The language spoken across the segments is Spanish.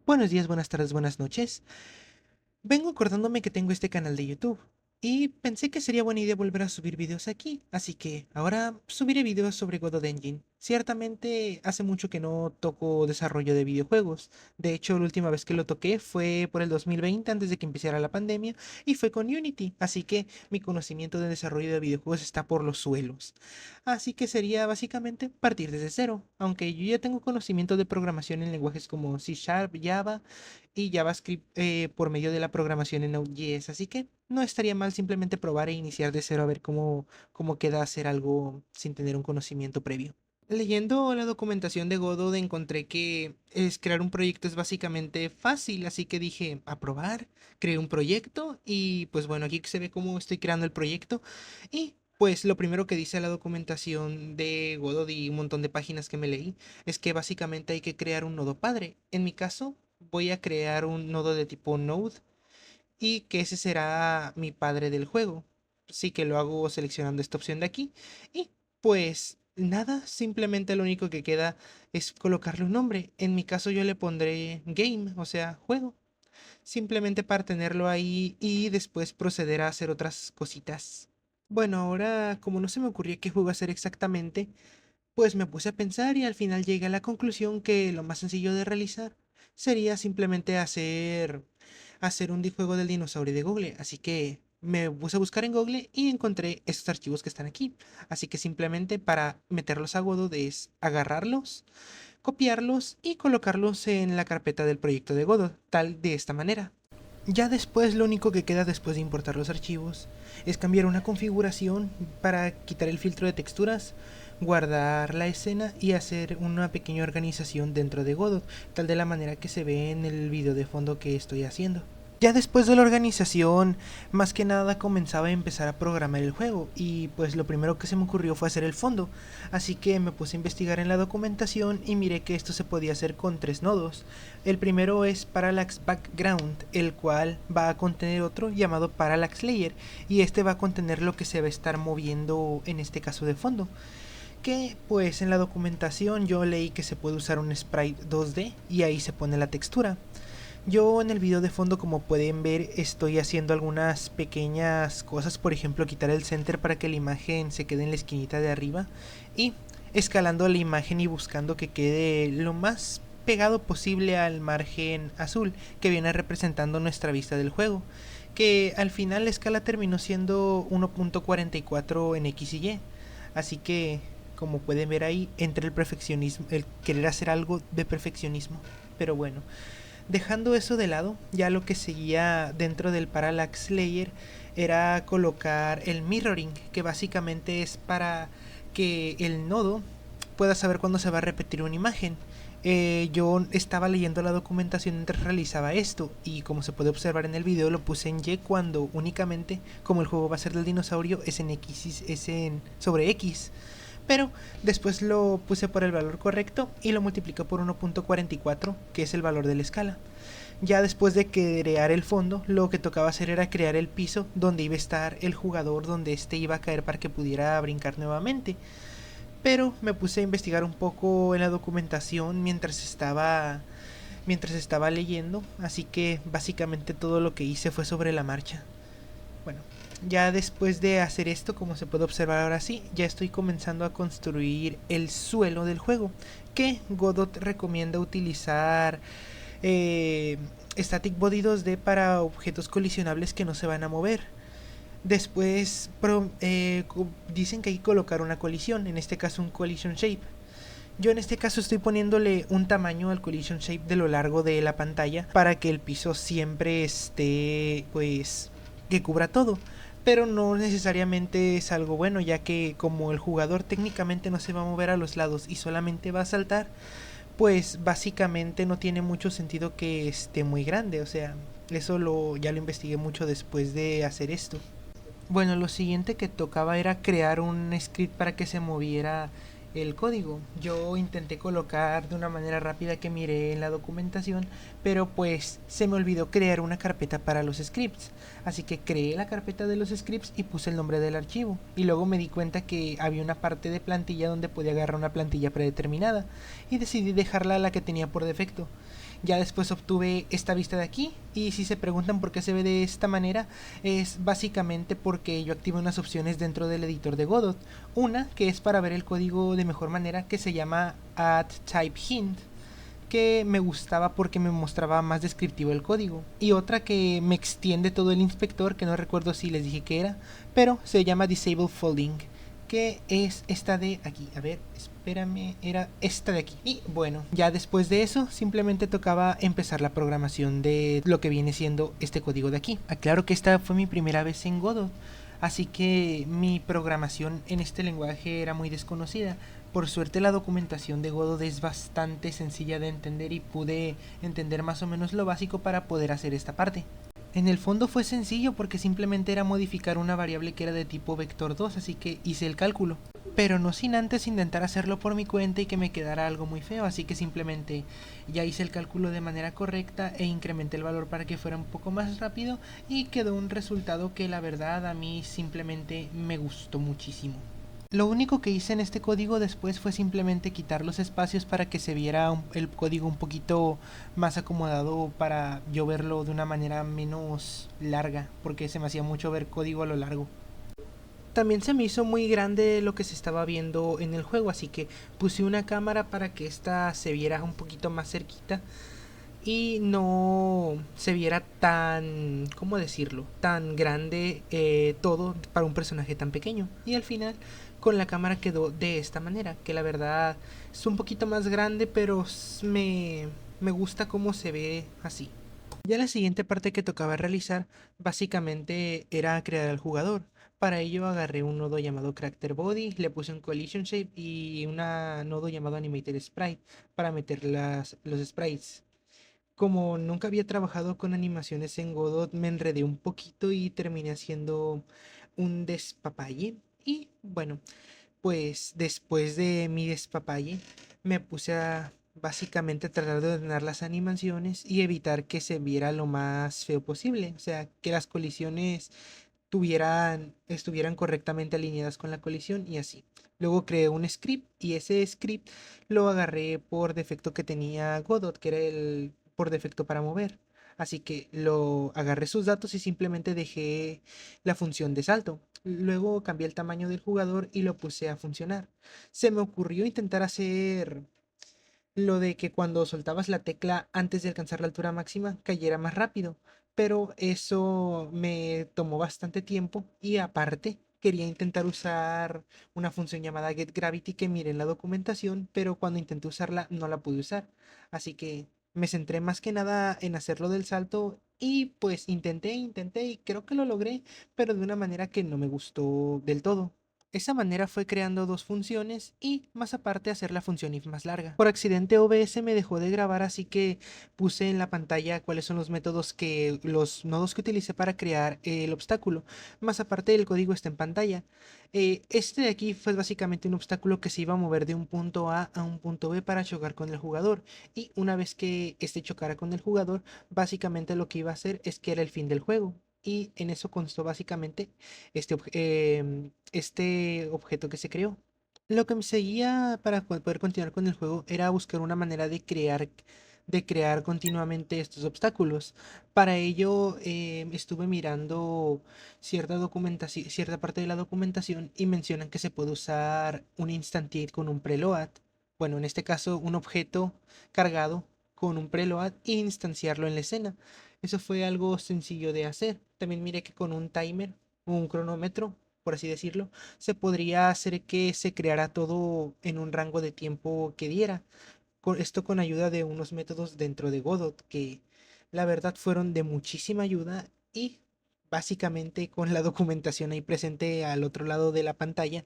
Buenos días, buenas tardes, buenas noches. Vengo acordándome que tengo este canal de YouTube y pensé que sería buena idea volver a subir videos aquí, así que ahora subiré videos sobre Godot Engine. Ciertamente hace mucho que no toco desarrollo de videojuegos. De hecho, la última vez que lo toqué fue por el 2020 antes de que empezara la pandemia y fue con Unity, así que mi conocimiento de desarrollo de videojuegos está por los suelos. Así que sería básicamente partir desde cero, aunque yo ya tengo conocimiento de programación en lenguajes como C Sharp, Java y JavaScript por medio de la programación en Node.js, así que no estaría mal simplemente probar e iniciar de cero a ver cómo queda hacer algo sin tener un conocimiento previo. Leyendo la documentación de Godot encontré que crear un proyecto es básicamente fácil, así que dije, a probar, creé un proyecto y pues bueno, aquí se ve cómo estoy creando el proyecto y pues lo primero que dice la documentación de Godot y un montón de páginas que me leí es que básicamente hay que crear un nodo padre. En mi caso, voy a crear un nodo de tipo Node y que ese será mi padre del juego. Sí que lo hago seleccionando esta opción de aquí. Y pues nada, simplemente lo único que queda es colocarle un nombre. En mi caso yo le pondré game, o sea, juego. Simplemente para tenerlo ahí y después proceder a hacer otras cositas. Bueno, ahora como no se me ocurría qué juego hacer exactamente, pues me puse a pensar y al final llegué a la conclusión que lo más sencillo de realizar sería simplemente hacer un juego del dinosaurio de Google. Así que me puse a buscar en Google y encontré estos archivos que están aquí. Así que simplemente para meterlos a Godot es agarrarlos, copiarlos y colocarlos en la carpeta del proyecto de Godot, tal de esta manera. Ya después lo único que queda después de importar los archivos es cambiar una configuración para quitar el filtro de texturas, guardar la escena y hacer una pequeña organización dentro de Godot, tal de la manera que se ve en el video de fondo que estoy haciendo. Ya después de la organización, más que nada comenzaba a empezar a programar el juego y pues lo primero que se me ocurrió fue hacer el fondo, así que me puse a investigar en la documentación y miré que esto se podía hacer con tres nodos. El primero es Parallax Background, el cual va a contener otro llamado Parallax Layer y este va a contener lo que se va a estar moviendo en este caso de fondo. Que pues en la documentación yo leí que se puede usar un sprite 2D y ahí se pone la textura. Yo en el video de fondo, como pueden ver, estoy haciendo algunas pequeñas cosas, por ejemplo quitar el center para que la imagen se quede en la esquinita de arriba y escalando la imagen y buscando que quede lo más pegado posible al margen azul que viene representando nuestra vista del juego, que al final la escala terminó siendo 1.44 en X y Y, así que como pueden ver ahí entre el perfeccionismo, el querer hacer algo de perfeccionismo, pero bueno. Dejando eso de lado, ya lo que seguía dentro del Parallax Layer era colocar el mirroring, que básicamente es para que el nodo pueda saber cuándo se va a repetir una imagen. Yo estaba leyendo la documentación mientras realizaba esto y como se puede observar en el video lo puse en Y cuando únicamente, como el juego va a ser del dinosaurio, es en X, es en sobre X, pero después lo puse por el valor correcto y lo multipliqué por 1.44, que es el valor de la escala. Ya después de crear el fondo, lo que tocaba hacer era crear el piso donde iba a estar el jugador, donde este iba a caer para que pudiera brincar nuevamente. Pero me puse a investigar un poco en la documentación mientras estaba leyendo, así que básicamente todo lo que hice fue sobre la marcha. Bueno, ya después de hacer esto, como se puede observar ahora sí, ya estoy comenzando a construir el suelo del juego, que Godot recomienda utilizar eh, Static Body 2D para objetos colisionables que no se van a mover. Después dicen que hay que colocar una colisión, en este caso un collision shape. Yo en este caso estoy poniéndole un tamaño al collision shape de lo largo de la pantalla para que el piso siempre esté, pues, que cubra todo. Pero no necesariamente es algo bueno, ya que como el jugador técnicamente no se va a mover a los lados y solamente va a saltar, pues básicamente no tiene mucho sentido que esté muy grande. O sea, ya lo investigué mucho después de hacer esto. Bueno, lo siguiente que tocaba era crear un script para que se moviera el código. Yo intenté colocar de una manera rápida que miré en la documentación, pero pues se me olvidó crear una carpeta para los scripts. Así que creé la carpeta de los scripts y puse el nombre del archivo. Y luego me di cuenta que había una parte de plantilla donde podía agarrar una plantilla predeterminada y decidí dejarla la que tenía por defecto. Ya después obtuve esta vista de aquí, y si se preguntan por qué se ve de esta manera, es básicamente porque yo activo unas opciones dentro del editor de Godot. Una que es para ver el código de mejor manera, que se llama Add Type Hint, que me gustaba porque me mostraba más descriptivo el código. Y otra que me extiende todo el inspector, que no recuerdo si les dije que era, pero se llama Disable Folding, que es esta de aquí. A ver, espérame, era esta de aquí. Y bueno, ya después de eso, simplemente tocaba empezar la programación de lo que viene siendo este código de aquí. Aclaro que esta fue mi primera vez en Godot, así que mi programación en este lenguaje era muy desconocida. Por suerte la documentación de Godot es bastante sencilla de entender y pude entender más o menos lo básico para poder hacer esta parte. En el fondo fue sencillo porque simplemente era modificar una variable que era de tipo vector 2, así que hice el cálculo. Pero no sin antes intentar hacerlo por mi cuenta y que me quedara algo muy feo, así que simplemente ya hice el cálculo de manera correcta e incrementé el valor para que fuera un poco más rápido, y quedó un resultado que la verdad a mí simplemente me gustó muchísimo. Lo único que hice en este código después fue simplemente quitar los espacios para que se viera el código un poquito más acomodado, para yo verlo de una manera menos larga, porque se me hacía mucho ver código a lo largo. También se me hizo muy grande lo que se estaba viendo en el juego, así que puse una cámara para que esta se viera un poquito más cerquita y no se viera tan, ¿cómo decirlo?, tan grande todo para un personaje tan pequeño. Y al final con la cámara quedó de esta manera, que la verdad es un poquito más grande, pero me gusta cómo se ve así. Ya la siguiente parte que tocaba realizar básicamente era crear al jugador. Para ello agarré un nodo llamado Character Body, le puse un Collision Shape y un nodo llamado Animated Sprite para meter los sprites. Como nunca había trabajado con animaciones en Godot, me enredé un poquito y terminé haciendo un despapalle. Y bueno, pues después de mi despapalle, me puse a básicamente tratar de ordenar las animaciones y evitar que se viera lo más feo posible. O sea, que las colisiones estuvieran correctamente alineadas con la colisión y así. Luego creé un script, y ese script lo agarré por defecto que tenía Godot, que era el por defecto para mover. Así que lo agarré sus datos y simplemente dejé la función de salto. Luego cambié el tamaño del jugador y lo puse a funcionar. Se me ocurrió intentar hacer lo de que cuando soltabas la tecla antes de alcanzar la altura máxima cayera más rápido, pero eso me tomó bastante tiempo, y aparte quería intentar usar una función llamada getGravity que miré en la documentación, pero cuando intenté usarla no la pude usar. Así que me centré más que nada en hacerlo del salto, y pues intenté y creo que lo logré, pero de una manera que no me gustó del todo. Esa manera fue creando dos funciones y más aparte hacer la función if más larga. Por accidente OBS me dejó de grabar, así que puse en la pantalla cuáles son los nodos que utilicé para crear el obstáculo. Más aparte el código está en pantalla. Este de aquí fue básicamente un obstáculo que se iba a mover de un punto A un punto B para chocar con el jugador. Y una vez que este chocara con el jugador, básicamente lo que iba a hacer es que era el fin del juego. Y en eso constó básicamente este objeto que se creó. Lo que me seguía para poder continuar con el juego era buscar una manera de crear continuamente estos obstáculos. Para ello estuve mirando cierta documentación, cierta parte de la documentación, y mencionan que se puede usar un instantiate con un preload. Bueno, en este caso un objeto cargado con un preload e instanciarlo en la escena. Eso fue algo sencillo de hacer. También miré que con un timer, un cronómetro, por así decirlo, se podría hacer que se creara todo en un rango de tiempo que diera. Esto con ayuda de unos métodos dentro de Godot que la verdad fueron de muchísima ayuda, y básicamente con la documentación ahí presente al otro lado de la pantalla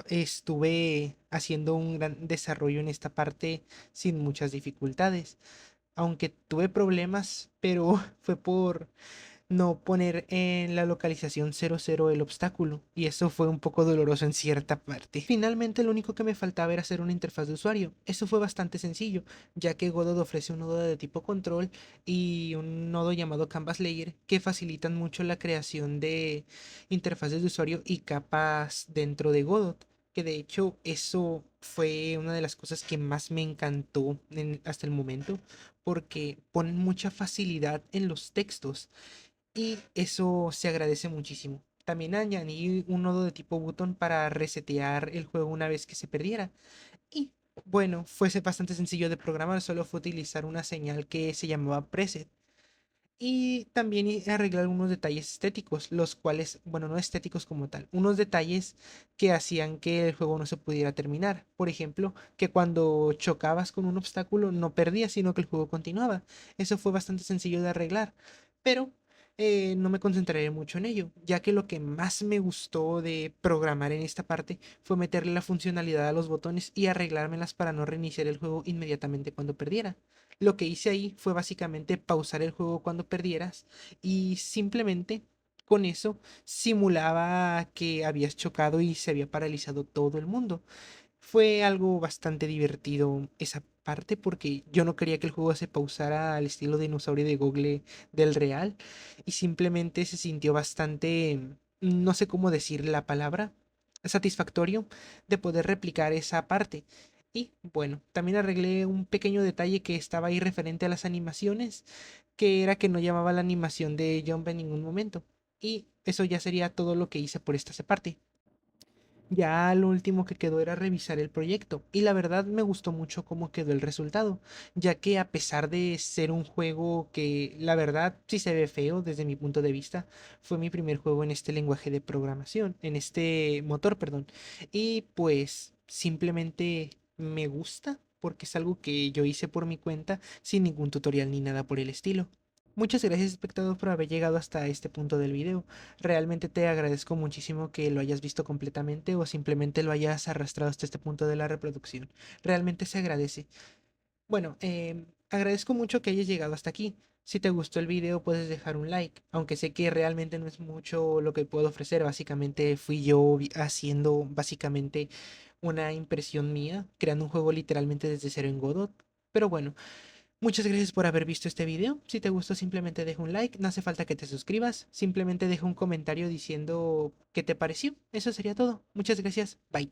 estuve haciendo un gran desarrollo en esta parte sin muchas dificultades. Aunque tuve problemas, pero fue por no poner en la localización 00 el obstáculo, y eso fue un poco doloroso en cierta parte. Finalmente lo único que me faltaba era hacer una interfaz de usuario. Eso fue bastante sencillo, ya que Godot ofrece un nodo de tipo control y un nodo llamado Canvas Layer que facilitan mucho la creación de interfaces de usuario y capas dentro de Godot. que de hecho eso fue una de las cosas que más me encantó hasta el momento, porque ponen mucha facilidad en los textos y eso se agradece muchísimo. También añadí un nodo de tipo button para resetear el juego una vez que se perdiera. Y bueno, fuese bastante sencillo de programar, solo fue utilizar una señal que se llamaba preset. Y también arreglar algunos detalles estéticos, los cuales, bueno, no estéticos como tal, unos detalles que hacían que el juego no se pudiera terminar. Por ejemplo, que cuando chocabas con un obstáculo no perdías, sino que el juego continuaba. Eso fue bastante sencillo de arreglar, pero no me concentraré mucho en ello, ya que lo que más me gustó de programar en esta parte fue meterle la funcionalidad a los botones y arreglármelas para no reiniciar el juego inmediatamente cuando perdiera. Lo que hice ahí fue básicamente pausar el juego cuando perdieras y simplemente con eso simulaba que habías chocado y se había paralizado todo el mundo. Fue algo bastante divertido esa parte porque yo no quería que el juego se pausara al estilo dinosaurio de Google del real y simplemente se sintió bastante, no sé cómo decir la palabra, satisfactorio de poder replicar esa parte. Y bueno, también arreglé un pequeño detalle que estaba ahí referente a las animaciones, que era que no llamaba la animación de Jump en ningún momento. Y eso ya sería todo lo que hice por esta parte. Ya lo último que quedó era revisar el proyecto y la verdad me gustó mucho cómo quedó el resultado, ya que a pesar de ser un juego que la verdad sí se ve feo desde mi punto de vista, fue mi primer juego en este lenguaje de programación, en este motor, perdón, y pues simplemente me gusta porque es algo que yo hice por mi cuenta sin ningún tutorial ni nada por el estilo. Muchas gracias, espectador, por haber llegado hasta este punto del video. Realmente te agradezco muchísimo que lo hayas visto completamente o simplemente lo hayas arrastrado hasta este punto de la reproducción. Realmente se agradece. Bueno, agradezco mucho que hayas llegado hasta aquí. Si te gustó el video, puedes dejar un like, aunque sé que realmente no es mucho lo que puedo ofrecer. Básicamente fui yo haciendo básicamente una impresión mía, creando un juego literalmente desde cero en Godot. Pero bueno. Muchas gracias por haber visto este video. Si te gustó, simplemente deja un like. No hace falta que te suscribas. Simplemente deja un comentario diciendo qué te pareció. Eso sería todo. Muchas gracias. Bye.